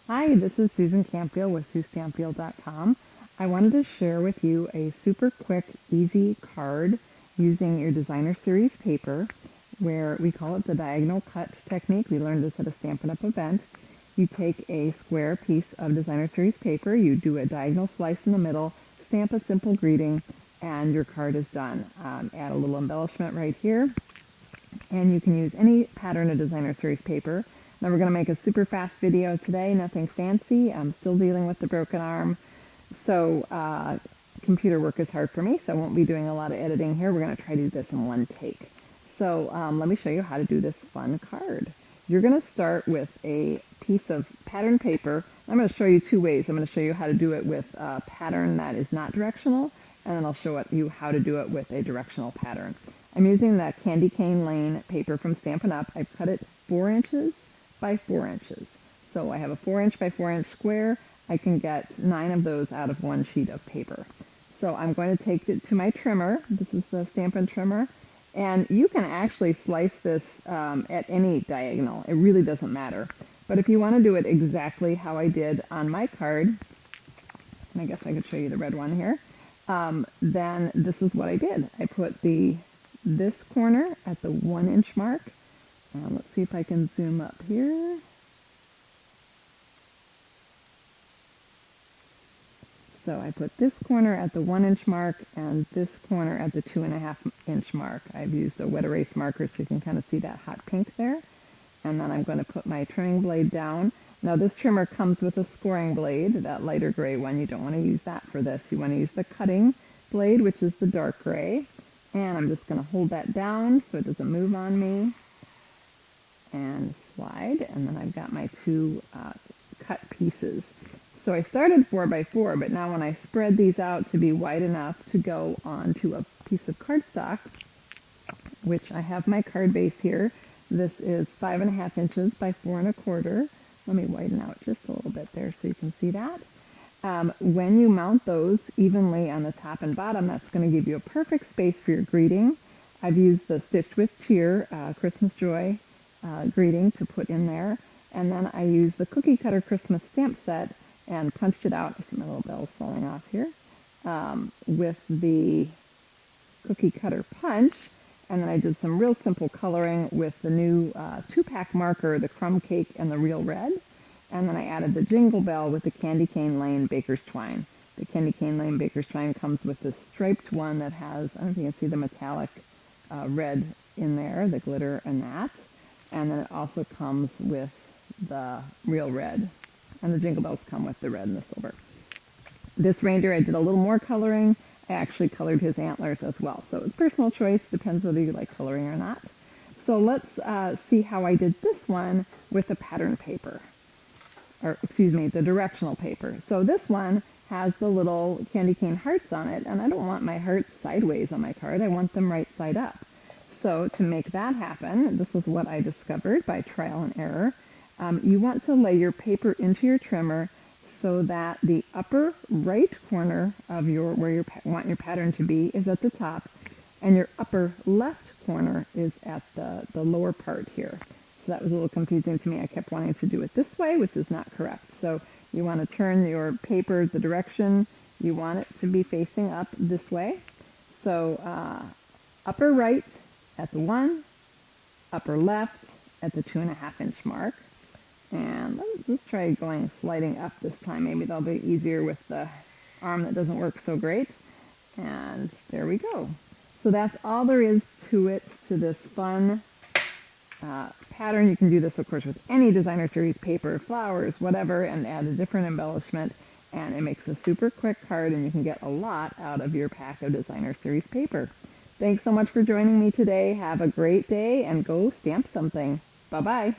Hi, this is Susan Campfield with SueStampfield.com. I wanted to share with you a super quick, easy card using your Designer Series paper, where we call it the diagonal cut technique. We learned this at a Stampin' Up! Event. You take a square piece of Designer Series paper, you do a diagonal slice in the middle, stamp a simple greeting, and your card is done. Add a little embellishment right here, and you can use any pattern of Designer Series paper. Now we're going to make a super fast video today, nothing fancy. I'm still dealing with the broken arm, so computer work is hard for me, so I won't be doing a lot of editing here. We're going to try to do this in one take. So let me show you how to do this fun card. You're going to start with a piece of pattern paper. I'm going to show you two ways. I'm going to show you how to do it with a pattern that is not directional, and then I'll show you how to do it with a directional pattern. I'm using that Candy Cane Lane paper from Stampin' Up! I've cut it 4 inches by 4 inches. So I have a 4-inch by 4-inch square. I can get 9 of those out of one sheet of paper. So I'm going to take it to my trimmer. This is the Stampin' trimmer. And you can actually slice this at any diagonal. It really doesn't matter. But if you want to do it exactly how I did on my card, and I guess I could show you the red one here, then this is what I did. I put this corner at the 1-inch mark. Let's see if I can zoom up here. So I put this corner at the 1-inch mark and this corner at the 2.5-inch mark. I've used a wet erase marker so you can kind of see that hot pink there. And then I'm going to put my trimming blade down. Now this trimmer comes with a scoring blade, that lighter gray one. You don't want to use that for this. You want to use the cutting blade, which is the dark gray. And I'm just going to hold that down so it doesn't move on me. And slide, and then I've got my two cut pieces. So I started 4 by 4, but now when I spread these out to be wide enough to go onto a piece of cardstock, which I have my card base here. This is 5.5 inches by 4 1/4. Let me widen out just a little bit there so you can see that. When you mount those evenly on the top and bottom, that's going to give you a perfect space for your greeting. I've used the Stitched with Cheer Christmas Joy greeting to put in there, and then I used the Cookie Cutter Christmas stamp set and punched it out. I see my little bells falling off here, with the cookie cutter punch, and then I did some real simple coloring with the new 2-pack marker, the Crumb Cake and the Real Red, and then I added the Jingle Bell with the Candy Cane Lane Baker's Twine. The Candy Cane Lane Baker's Twine comes with this striped one that has, I don't know if you can see the metallic red in there, the glitter and that. And then it also comes with the Real Red. And the Jingle Bells come with the red and the silver. This reindeer, I did a little more coloring. I actually colored his antlers as well. So it's personal choice, depends whether you like coloring or not. So let's see how I did this one with the pattern paper. Or, excuse me, the directional paper. So this one has the little candy cane hearts on it, and I don't want my hearts sideways on my card. I want them right side up. So to make that happen, this is what I discovered by trial and error. You want to lay your paper into your trimmer so that the upper right corner of where you want your pattern to be is at the top, and your upper left corner is at the lower part here. So that was a little confusing to me. I kept wanting to do it this way, which is not correct. So you want to turn your paper the direction you want it to be facing up this way. So upper right at the 1, upper left at the 2.5-inch mark. And let's try sliding up this time. Maybe that'll be easier with the arm that doesn't work so great. And there we go. So that's all there is to it, to this fun pattern. You can do this, of course, with any Designer Series paper, flowers, whatever, and add a different embellishment. And it makes a super quick card, and you can get a lot out of your pack of Designer Series paper. Thanks so much for joining me today. Have a great day, and go stamp something. Bye-bye.